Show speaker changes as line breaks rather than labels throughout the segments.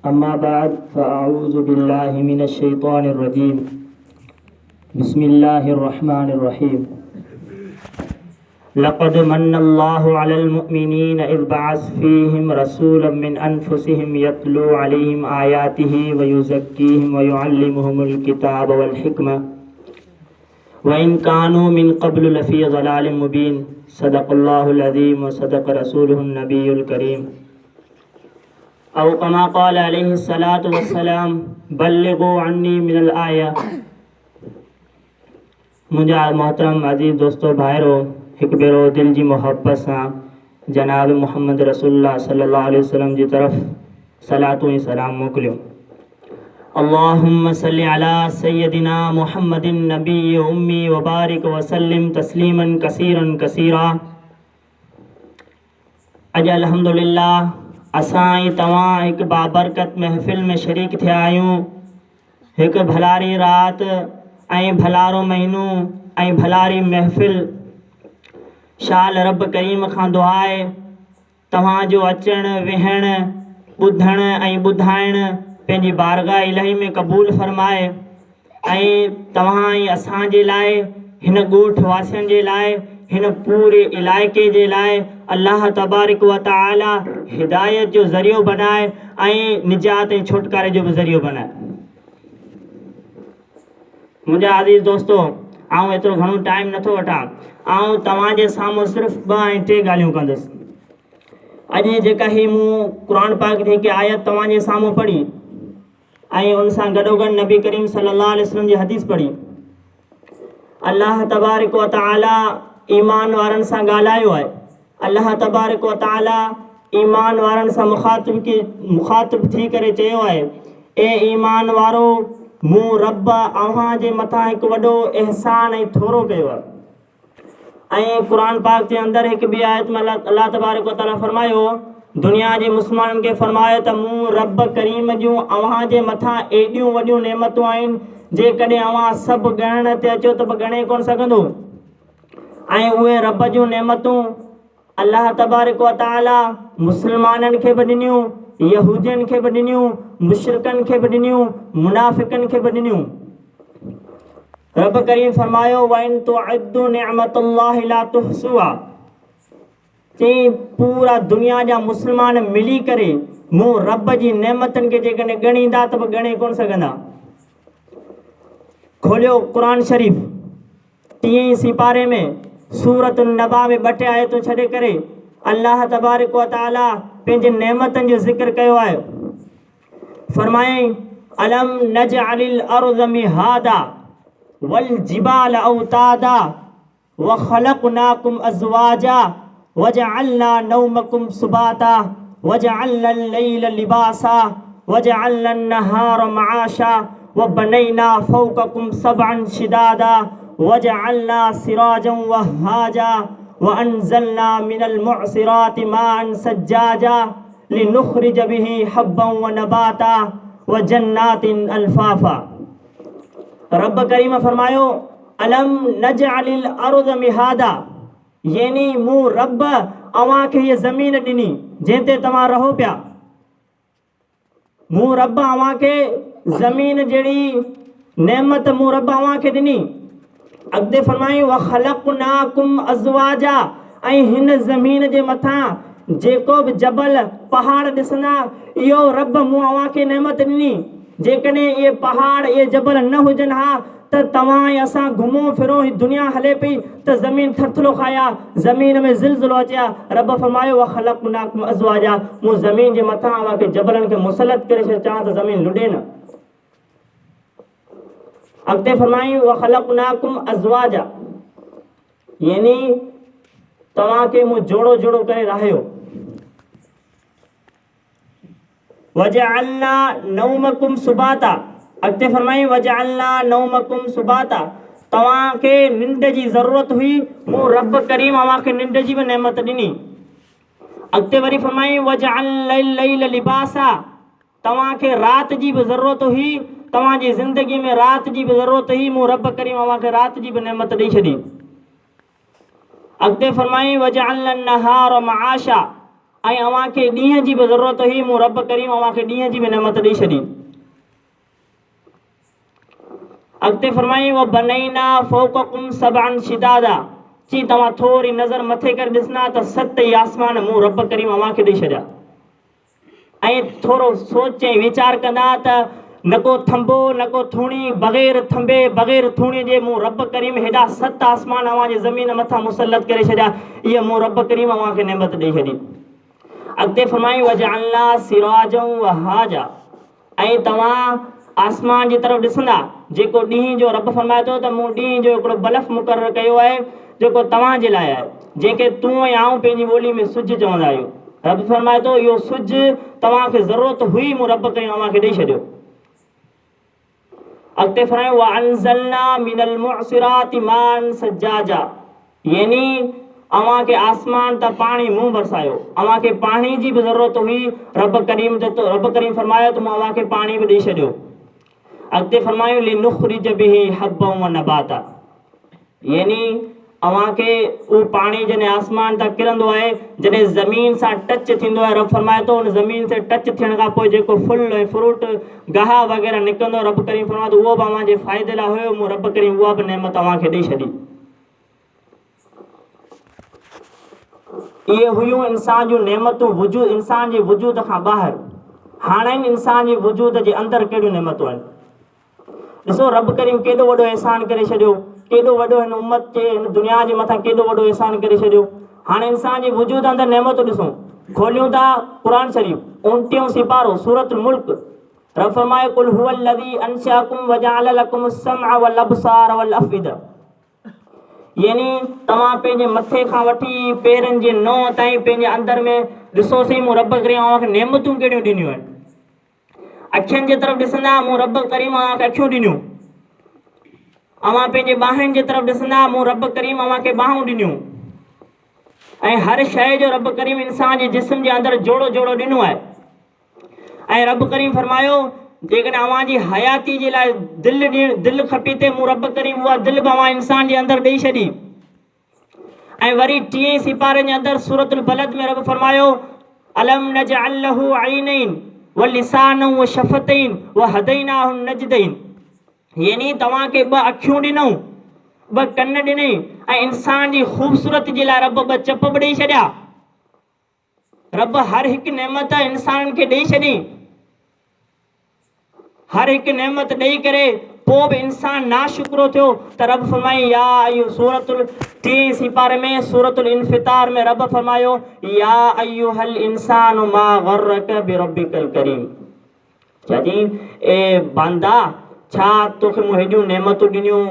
अम्मा बाद फ़अऊज़ु बिल्लाहि मिनश्शैतानिर्रजीम बिस्मिल्लाहिर्रहमानिर्रहीम। लक़द मन्नल्लाहु अलल मुअमिनीना इज़ बअस फ़ीहिम रसूलन मिन अनफ़ुसिहिम यत्लू अलैहिम आयातिही व युज़क्कीहिम व युअल्लिमुहुमुल किताब वल हिकमह व इन कानू मिन क़ब्लु लफ़ी ज़लालिम मुबीन। सदक़ल्लाहुल अज़ीम व सदक़ रसूलुहुन नबियुल करीम। औ कमा क़ाल अलैहिस्सलातु वस्सलाम बल्लिग़ू अन्नी मिनल आया। मुंहिंजा मोहतरम अज़ीज़ दोस्तो भाइरो, हिकु भेरो दिल जी मोहब्बत सां जनाब मुहम्मद रसूलुल्लाह सल्लल्लाहु अलैहि वसल्लम जी तरफ़ सलातु ऐं सलाम मोकिलियो। अल्लाहुम्मा सल्लि अला सय्यदिना मुहम्मदिन नबी उम्मी व बारिक वसल्लिम तस्लीमन कसीरन कसीरा। अॼु अल्हम्दुलिल्लाह असां ऐं तव्हां हिकु बाबरकत महफ़िल में शरीक थिया आहियूं। हिकु भलारी राति ऐं भलारो महीनो ऐं भलारी महफ़िल। शाल रब करीम खां दुआ आहे तव्हांजो अचणु विहणु ॿुधणु ऐं ॿुधाइणु पंहिंजी बारगाह इलाही में क़बूल फ़रमाए ऐं तव्हां ऐं असांजे लाइ, हिन ॻोठ वासियुनि जे लाइ, हिन पूरे इलाइक़े जे लाइ अल्लाह तबारक व तआला हिदायत जो ज़रियो बनाए ऐं निजात ऐं छुटकारे जो बि ज़रियो बनाए। मुंहिंजा अज़ीज़ दोस्तो, आउं एतिरो घणो टाइम नथो वठां। आउं तव्हांजे साम्हूं सिर्फ़ु 2 ऐं 3 ॻाल्हियूं कंदुसि। अॼु जेका ही मूं क़ुरान पाक जी हिकु आयत तव्हांजे साम्हूं पढ़ी ऐं उन सां गॾोगॾु नबी करीम सल्लल्लाहु अलैहि वसल्लम जी हदीस पढ़ी। अल्लाह तबारक व तआला ईमान वारनि सां ॻाल्हायो आहे। अल्लाह तबारक व तआला ईमान वारनि सां मुखातिब थी करे चयो आहे, ए ईमान वारो, मूं रब अव्हां जे मथां हिकु वॾो एहसान ऐं थोरो कयो आहे। ऐं क़ुरान पाक जे अंदरि हिकु ॿी आयत में अल्लाह तबारक व तआला फरमायो, दुनिया जे मुस्लमाननि खे फरमायो त मूं रब करीम जूं अव्हां जे मथां एॾियूं वॾियूं नेमतूं आहिनि, जेकॾहिं अव्हां सभु ॻणण ते अचो त बि ॻणे कोन सघंदो। ऐं उहे रब जूं नेमतूं अल्लाह तबारक व तआला मुस्लमाननि खे बि ॾिनियूं, यहूदियुनि खे बि ॾिनियूं, मुशरिकनि खे बि ॾिनियूं, मुनाफ़िक़नि खे बि ॾिनियूं। रब करीम फरमायो, वइन तुअद्दु निअमतुल्लाहि ला तुहसूहा। चई पूरा दुनिया जा मुस्लमान मिली करे मूं रब जी नेमतनि खे जेकॾहिं ॻणींदा त बि ॻणे कोन सघंदा। खोलियो क़ुरान शरीफ़ 3 सिपारे में सूरत नबा में 2 आयतूं छॾे करे अल्लाह तबारक व तआला पंहिंजे नेमतनि जो ज़िक्र कयो आहे। फरमायई, अलम नजअलिल अर्ज़ मिहादा वल जिबाल औतादा व खलक़नाकुम अज़वाजा वजअलना नौमकुम सुबाता वजअलना लैल लिबासा वजअलना नहार मआशा व बनैना फौककुम सबअन शिदादा वजअलना सिराजन वहाजा व अनज़लना मिनल मुअसिराति माअन सज्जाजा लिनुख़रिज बिही हब्बन व नबाता व जन्नातिन अल्फाफा। रब करीम फरमायो, अलम नजअलिल अर्ज़ मिहादा, यानी मूं रब अव्हां खे हीअ ज़मीन ॾिनी जंहिं ते तव्हां रहो पिया। मूं रब अव्हां खे ज़मीन जहिड़ी नेमत मूं रब अव्हां खे ॾिनी। अॻिते फरमायूं, व खलक़नाकुम अज़वाजा, ऐं हिन ज़मीन जे मथां जेको बि जबल पहाड़ ॾिसंदा, इहो रब मूं अव्हां खे नेमत ॾिनी। जेकॾहिं इहे पहाड़ इहे जबल न हुजनि हा त तव्हां ऐं असां घुमूं फिरूं, ही दुनिया हले पई त ज़मीन थरथलो खाया, ज़मीन में ज़िलज़िलो अचिया। रब फरमायो, व खलक़नाकुम अज़वाजा, मूं ज़मीन जे मथां अव्हां खे जबलनि खे मुसलत करे छॾियो, चवां त ज़मीन लुॾे न। अॻिते फरमायूं, व खलक़नाकुम अज़वाजा, यानी तव्हां खे मूं जोड़ो जोड़ो करे रहियो। वजअलना नौमकुम सुबाता, अॻिते फरमायूं, वजअलना नौमकुम सुबाता, तव्हां खे निंड जी ज़रूरत हुई, मूं रब करीम अव्हां खे निंड जी बि नेमत ॾिनी। अॻिते वरी फरमायूं, वजअलना लैल लिबासा, तव्हां खे राति जी बि ज़रूरत हुई, तव्हांजी ज़िंदगी में राति जी बि ज़रूरत हुई, मूं रब करीम अव्हां खे राति जी बि नेमत ॾेई छॾी। अॻिते फरमायूं, वजअलना नहार मआशा, ऐं अव्हांखे ॾींहं जी बि ज़रूरत हुई, मूं रब करीम अव्हांखे ॾींहं जी बि नेमत ॾेई छॾी। अॻिते फरमाई व बनैना फौक़कुम सबअन शिदादा, चई तव्हां थोरी नज़र मथे करे ॾिसंदा त 7 आसमान मूं रब करीम अव्हांखे ॾेई छॾिया। ऐं थोरो सोच ऐं वीचार कंदा त न को थंबो न को थूणी, बग़ैर थंबे बग़ैर थूणी जे मूं रब करीम हेॾा 7 आसमान अव्हांजे ज़मीन मथां मुसलत करे छॾिया, इहा मूं रब करीम अव्हांखे नेमत ॾेई छॾी। अॻिते फरमाई वजअलना सिराजम वहाजा, ऐं तव्हां आसमान जी तरफ़ ॾिसंदा जेको ॾींहं जो रब फरमाए थो त मूं ॾींहं जो हिकिड़ो बल्ब मुक़ररु कयो आहे जेको तव्हांजे लाइ आहे, जंहिंखे तूं ऐं आऊं पंहिंजी ॿोली में सिज चवंदा आहियूं। रब फरमाए थो इहो सिज तव्हांखे ज़रूरत हुई, मूं रब करीम अव्हांखे ॾेई छॾियो। अॻिते फरमायो वअनज़लना मिनल मुअसिराति माअन सज्जाजा, यानी अव्हांखे आसमान तां पाणी मूं बरसायो, अव्हांखे पाणी जी बि ज़रूरत हुई, रब करीम फरमायो त मूं अव्हांखे पाणी बि ॾेई छॾियो। अॻिते फरमायो लिनुख़रिज बिही हब्बन व नबाता, यानी अव्हांखे उहो पाणी जॾहिं आसमान तां किरंदो आहे, जॾहिं ज़मीन सां टच थींदो आहे, रब फरमाए थो उन ज़मीन से टच थियण खां पोइ जेको फुल ऐं फ्रूट गाह वग़ैरह निकिरंदो, रब करीम फरमाए थो उहो बि अव्हांजे फ़ाइदे लाइ हुयो, मूं रब करीम उहा बि नेमत अव्हांखे ॾेई छॾी। इहे हुयूं इंसान जूं नेमतूं वजूद इंसान जे वजूद खां ॿाहिरि। हाणे इंसान जे वजूद जे अंदरि कहिड़ियूं नेमतूं आहिनि। ॾिसो रब करीम केॾो वॾो एहसान करे छॾियो, केॾो वॾो हिन उम्मत जे हिन दुनिया जे मथां केॾो वॾो एहसान करे छॾियो। हाणे इंसान जे वजूद अंदरि नेमतूं ॾिसूं, खोलियूं था क़ुर शरीफ़ 29 सिपारो सूरतुल मुल्क, रब फरमाए कुल हुवल्लज़ी अंशअकुम वजअल लकुमुस समअ वल अबसार वल अफ़इदा, यानी तव्हां पंहिंजे मथे खां वठी पेरनि जे नौं ताईं पंहिंजे अंदरि में ॾिसो सही मूं रब करीम अव्हांखे नेमतूं कहिड़ियूं ॾिनियूं आहिनि। अखियुनि जे तरफ़ ॾिसंदा मूं रब करीम अव्हांखे अखियूं ॾिनियूं, अव्हां पंहिंजे ॿाहुनि जे तरफ़ ॾिसंदा मूं रब करीम अव्हांखे ॿाहूं ॾिनियूं, ऐं हर शइ जो रब करीम इंसान जे जिस्म जे अंदरि जोड़ो जोड़ो ॾिनो आहे। ऐं रब करीम फरमायो जेकॾहिं अव्हांजी हयाती जे लाइ दिलि खपी थिए, मूं रब करीम उहा दिलि बि अव्हां इंसान जे अंदरि ॾेई छॾी। ऐं वरी 30 सिपारे जे अंदरि सूरतुल बलद में रब फरमायो अलम नजअल लहू ऐनैन व लिसानन व शफ़तैन व हदैनाहु नजदैन, यानी तव्हांखे 2 अखियूं ॾिनऊं, 2 कन ॾिनई, ऐं इंसान जी ख़ूबसूरत जे लाइ रब 2 चप बि ॾेई छॾिया। रब हर हिकु नेमत इंसाननि खे ॾेई छॾी, हर हिकु नेमत ॾेई करे पोइ बि इंसान नाशुक्रो थियो त रब फरमाई या इहो सूरतुल 3 सिपारे में सूरतुल इन्फितार में रब फरमायो या अय्युहल इंसानु मा गर्रक बिरब्बिकल करीम, चई ए बांदा छा तोखे मूं हेॾियूं नेमतूं ॾिनियूं,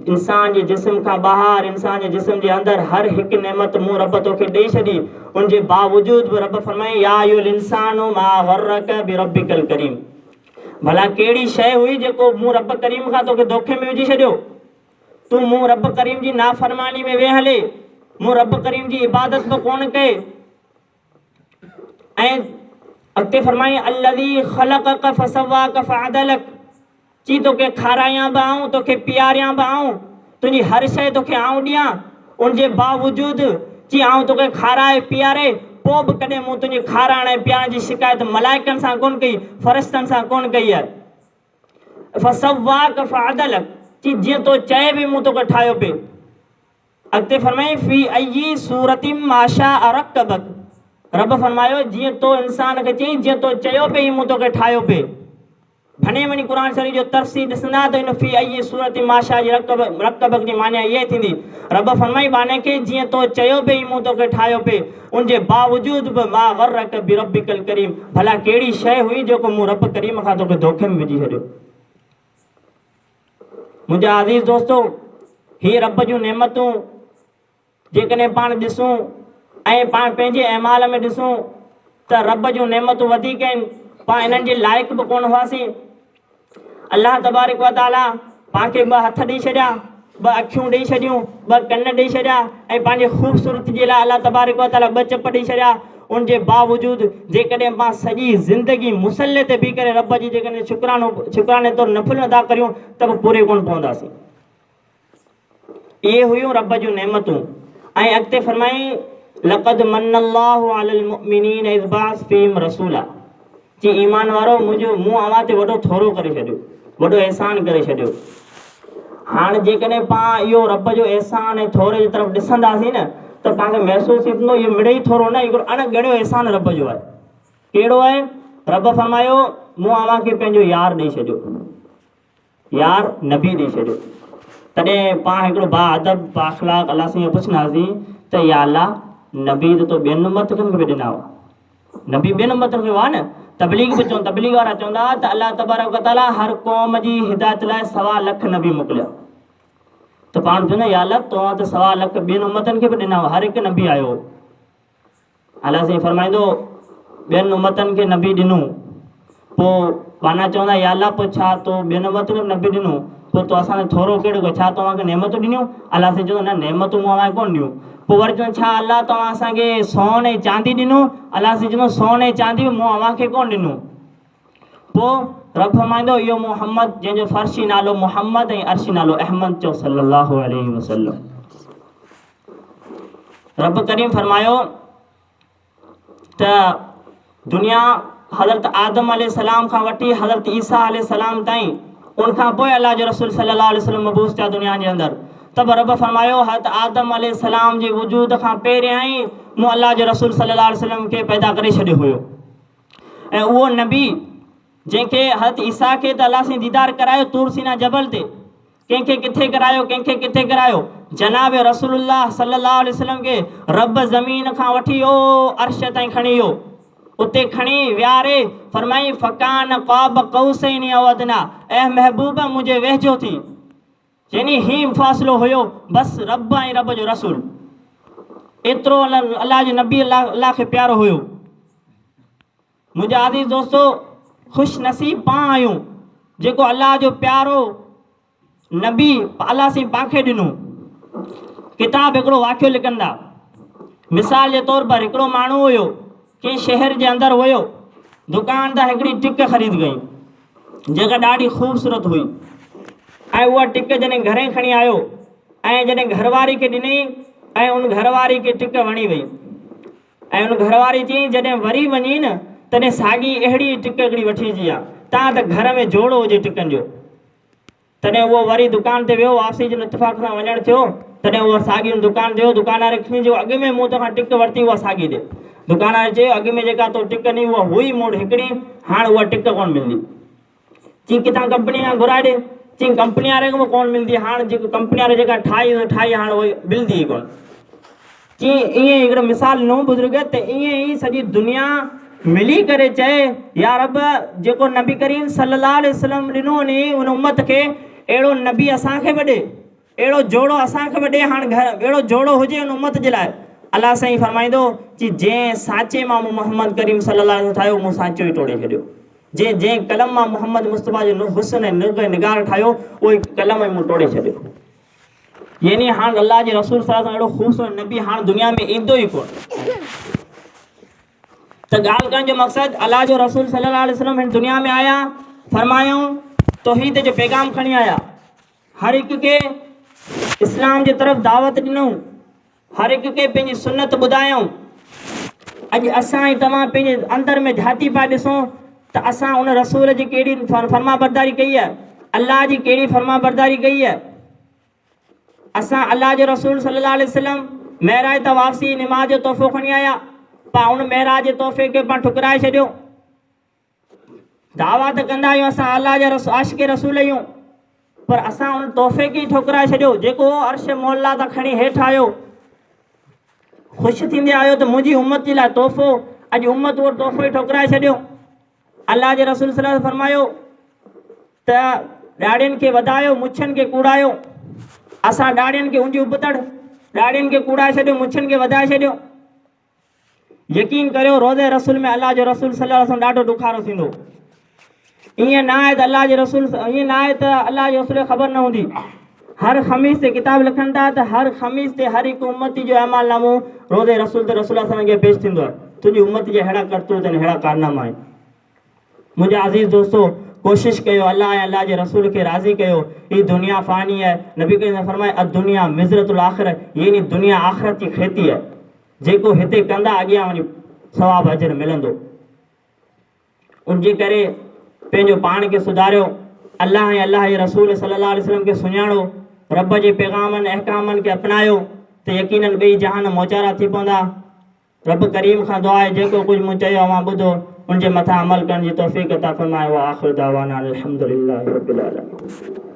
इंसान जे जिस्म खां ॿाहिरि इंसान जे जिस्म जे अंदरि हर हिकु नेमत मूं रब तोखे ॾेई छॾी, उनजे बावजूद बि रब फरमाई या अय्युहल इंसानु मा गर्रक बिरब्बिकल करीम, भला कहिड़ी शइ हुई जेको मूं रब करीम खां तोखे धोखे में विझी छॾियो। तूं मूं रब करीम जी नाफ़रमानी में वेह हले, मूं रब करीम जी इबादत बि कोन कए। ऐं अॻिते फरमाई अल्लज़ी ख़लक़क फसव्वाक फ़अदलक, चई तोखे खारायां बि आऊं, तोखे पीआरियां बि आऊं, तुंहिंजी हर शइ तोखे आऊं ॾियां, उनजे बावजूद चई आऊं तोखे खाराए पीआरे, पोइ बि कॾहिं मूं तुंहिंजे खाराइण ऐं पीआरण जी शिकायत मलाइकनि सां कोन कई, फ़रिश्तनि सां कोन कई आहे। फसव्वाक फ़अदलक, चई जीअं तो चए बि मूं तोखे ठाहियो पिए। अॻिते फरमाई फ़ी अय्यि सूरतिम मा शाअ रक्कबक, रब फरमायो जीअं तो इंसान खे चई जीअं तो चयो पिए मूं तोखे ठाहियो पिए। भणे वञी क़ुर शरीफ़ जो तफ़सीर ॾिसंदा त हिन फ़ी अय्यि सूरतिम मा शाअ जी रक्कबक जी माना इहा थींदी, रब फरमाई बाने खे जीअं तो चयो पिए मूं तोखे ठाहियो पिए, उनजे बावजूद बि मा गर्रक बिरब्बिकल करीम, भला कहिड़ी शइ हुई जेको मूं रब करीम खां तोखे धोखे में विझी छॾियो। मुंहिंजा अज़ीज़ दोस्तो, हीअ रब जूं नेमतूं जेकॾहिं पाण ॾिसूं ऐं पाण पंहिंजे अहमाल में ॾिसूं त रब जूं नेमतूं वधीक आहिनि, पाण इन्हनि जे लाइक़ बि कोन हुआसीं। अल्लाह तबारक व तआला पाणखे 2 हथ ॾेई छॾिया, 2 अखियूं ॾेई छॾियूं, 2 कन ॾेई छॾिया, ऐं पंहिंजे ख़ूबसूरत जे लाइ अल्लाह तबारक व तआला 2 चप ॾेई छॾिया। उनजे बावजूद जेकॾहिं पाण सॼी ज़िंदगी मुसले ते बीह करे रब जी जेकॾहिं शुक्राने तौरु नफ़िल अदा करियूं त बि पूरे कोन पवंदासीं। इहे हुयूं रब जूं नेमतूं। ऐं अॻिते फरमाई लक़द मन्नल्लाहु अलल मुमिनीन इज़ बअस फ़ीहिम रसूला, जी ईमान वारो मुंहिंजो मूं अव्हां ते वॾो थोरो करे छॾियो, वॾो एहसान करे छॾियो। हाणे जेकॾहिं पाण इहो रब जो एहसान ऐं थोरे जी तरफ़ ॾिसंदासीं न त पाण खे महसूसु थींदो इहो मिड़े ई थोरो न, हिकिड़ो अणॻणियो एहसान रब जो आहे। कहिड़ो आहे? रब फरमायो मूं अव्हां खे पंहिंजो यार ॾेई छॾियो, यार नबी ॾेई छॾियो। तॾहिं पाण हिकिड़ो बाअदब बाअख़लाक़ अलाह सां इहो पुछंदासीं त या अलाह नबी त ॿियनि उम्मतनि खे बि ॾिना हुआ, नबी ॿियनि उम्मतनि खे हुआ न, तबलीग बि चवनि, तबलीग वारा चवंदा त अलाह तबारक व तआला हर क़ौम जी हिदायत लाइ 1.25 लख नबी मोकिलिया। त पाण चवंदा या अलाह तव्हां त 1.25 लख ॿियनि उम्मतनि खे बि ॾिना हुआ, हर हिकु नबी आयो। अलाह साईं फरमाईंदो ॿियनि उम्मतनि खे नबी ॾिनो, पोइ पाण चवंदा या अलाह पोइ छा तो ॿियनि उम्मतनि खे नबी ॾिनो, पोइ तो असांखे थोरो कहिड़ो, छा तव्हांखे नेमतूं ॾिनियूं? अलाह साईं चवंदो न नेमतूं मूं अव्हांखे कोन ॾियूं। पोइ वरी चवनि छा अलाह तव्हां असांखे सोन ऐं चांदी ॾिनो? अलाह साईं चवंदो सोन ऐं चांदी बि मूं अव्हांखे कोन ॾिनो। पोइ रब फरमाईंदो इहो मुहम्मद जंहिंजो फ़र्शी नालो मुहम्मद ऐं अर्शी नालो अहमद चओ सल्लल्लाहु अलैहि वसल्लम। रब करीम फरमायो त दुनिया हज़रत आदम अलैहिस्सलाम खां वठी हज़रत ईसा अलैहिस्सलाम ताईं, उनखां पोइ अल्लाह जो रसूल सल्लल्लाहु अलैहि वसल्लम मबूस थिया दुनिया जे अंदरि। तब रब फरमायो हज़रत आदम अलैहिस्सलाम जे वजूद खां पहिरियां ई मूं अल्लाह जो रसूल सल्लल्लाहु अलैहि वसल्लम खे पैदा करे छॾियो हुयो। ऐं उहो नबी जंहिंखे हज़रत ईसा खे त अल्लाह सां दीदार करायो तूर सीना जबल ते, कंहिंखे किथे करायो, कंहिंखे किथे करायो, जनाब रसूलुल्लाह सल्लल्लाहु अलैहि वसल्लम खे रब ज़मीन खां वठी अर्श ताईं खणी वियो, उते खणी विहारे फरमाई फ़कान क़ाब क़ौसैन औ अदना, ऐं महबूबा मुंहिंजे वेझो थी, यानी ही फ़ासिलो हुयो बसि रब ऐं रब जो रसूल, एतिरो अल्लाह जो नबी अल्लाह खे प्यारो हुयो। मुंहिंजा आज़ीज़ दोस्तो ख़ुशि नसीब पाण आहियूं जेको अल्लाह जो प्यारो नबी अल्लाह सां पांखे ॾिनो। किताब हिकिड़ो वाक़ियो लिखंदा, मिसाल जे तौर पर हिकिड़ो माण्हू हुयो, कंहिं शहर जे अंदरि हुयो, दुकान तां हिकिड़ी टिक ख़रीद कई जेका ॾाढी ख़ूबसूरत हुई, ऐं उहा टिक जॾहिं घरे खणी आयो ऐं जॾहिं घरवारी खे ॾिनई ऐं उन घरवारी खे टिक वणी वई, ऐं उन घरवारी चई जॾहिं वरी वञी न तॾहिं साॻी अहिड़ी टिक हिकिड़ी वठी अची आहे, तव्हां त घर में जोड़ो हुजे टिकनि जो। तॾहिं उहो वरी दुकान ते वियो, वापसी जे इत्तिफ़ाक़ सां वञणु थियो, तॾहिं उहा साॻी दुकान ते वियो, दुकानदार खे जो अॻु में मूं तोखां टिक वरिती उहा साॻी ॾे। दुकानदार चयो अॻु में जेका तो टिक ॾिनी उहा हुई मूं वटि हिकिड़ी, हाणे उहा टिक कोन मिलंदी। चई किथां कंपनी खां घुराए ॾे, चई कंपनी वारे खां कोन मिलंदी, हाणे जेको कंपनी वारे जेका ठाही हाणे उहा मिलंदी ई कोन। चई ईअं हिकिड़ो मिसाल नओं बुज़ुर्ग त ईअं ई सॼी दुनिया मिली करे चए या रब जेको नबी करीम सल्लल्लाहु अलैहि वसल्लम ॾिनो नी उन उम्मत खे, अहिड़ो नबी असांखे बि ॾे, अहिड़ो जोड़ो असांखे बि ॾे, हाणे घर अहिड़ो जोड़ो हुजे उन उम्मत जे लाइ। अलाह साईं फरमाईंदो कि जंहिं साचे मां मोहम्मद करीम सल्लल्लाहु अलैहि वसल्लम ठाहियो मूं साचो ई तोड़े छॾियो, जंहिं कलम मां मोहम्मद मुस्तफ़ा जो हुस्न ऐं निगार ठाहियो उहो कलम मूं तोड़े छॾियो। यानी हाणे अल्लाह जे रसूल सल्लल्लाहु अलैहि वसल्लम अहिड़ो ख़ूबसूरत नबी हाणे दुनिया में ईंदो ई कोन। त ॻाल्हि करण जो मक़सदु अल्लाह जो रसूल सल्लल्लाहु अलैहि वसल्लम हिन दुनिया में आया, फरमायूं तौहीद जो पैगाम खणी आया, हर हिक खे इस्लाम जी तरफ़ दावत ॾिनऊं, हर हिक खे पंहिंजी सुन्नत ॿुधायूं। अॼु असां ऐं तव्हां पंहिंजे अंदरि में झाती पिया ॾिसूं त असां उन रसूल जी कहिड़ी फर्मा बरदारी कई आहे, अल्लाह जी कहिड़ी फर्मा बरदारी कई आहे। असां अल्लाह जो रसूल सल्लल्लाहु अलैहि वसल्लम महराज त वापसी निमाज़ जो तोहफ़ो खणी आया, पाण उन महराज जे तोहफ़े खे पाण ठुकराए छॾियो। दावा त कंदा आहियूं असां अल्लाह जा आशिक़ रसूल आहियूं, पर असां उन तोहफ़े खे ठुकराए छॾियो जेको अर्श मोला तां खणी हेठि आयो। ख़ुशि थींदे आयो त मुंहिंजी उम्मत जे लाइ तोहफ़ो, अॼु उम्मत उहो तोहफ़ो ई ठुकराए छॾियो। अल्लाह जे रसूल सल्लल्लाहु अलैहि वसल्लम फरमायो त ॾाढ़ियुनि खे वधायो, मुछनि खे कूड़ायो। असां ॾाढ़ियुनि खे ऊंधी उबतड़, ॾाढ़ियुनि खे कूड़ाए छॾियो, मुछनि खे वधाए छॾियो। यकीन करियो रोज़े रसूल में अल्लाह जो रसूल सल्लल्लाहु अलैहि वसल्लम ॾाढो ॾुखारो थींदो। ईअं न आहे त अल्लाह जे रसूल, ईअं न आहे त अल्लाह जे रसूल खे ख़बर न हूंदी। हर ख़मीस ते किताब लिखनि था त हर ख़मीस ते हर हिकु उम्मती जो अमाल नामो रोज़े रसूल ते रसूल सल्लल्लाहु अलैहि वसल्लम खे पेश थींदो आहे। तुंहिंजी उम्मत जे अहिड़ा करतूत आहिनि, अहिड़ा कारनामा आहिनि। मुंहिंजा अज़ीज़ दोस्तो कोशिशि कयो अल्लाह ऐं अल्लाह जे रसूल खे राज़ी कयो। हीअ दुनिया फ़ानी आहे, नबी करीम ने फरमाया दुनिया मिज़रतुल आख़िरत, यानी दुनिया आख़िरत जी खेती है। जेको हिते कंदा अॻियां वञी सवाब अजर मिलंदो। उनजे करे पंहिंजो पाण खे सुधारियो, अल्लाह ऐं अल्लाह जे रसूल सल्लल्लाहु अलैहि वसल्लम खे सुञाणो, रब जे पैगामनि अहकामनि खे अपनायो त यकीनन ॿई जहान मोचारा थी पवंदा। रब करीम खां दुआ आहे जेको कुझु मूं चयो अवां ॿुधो उनजे मथां अमल करण जी तौफ़ीक़ अता फ़रमाए। व आख़िर दावाना अल्हम्दुलिल्लाहि रब्बिल आलमीन।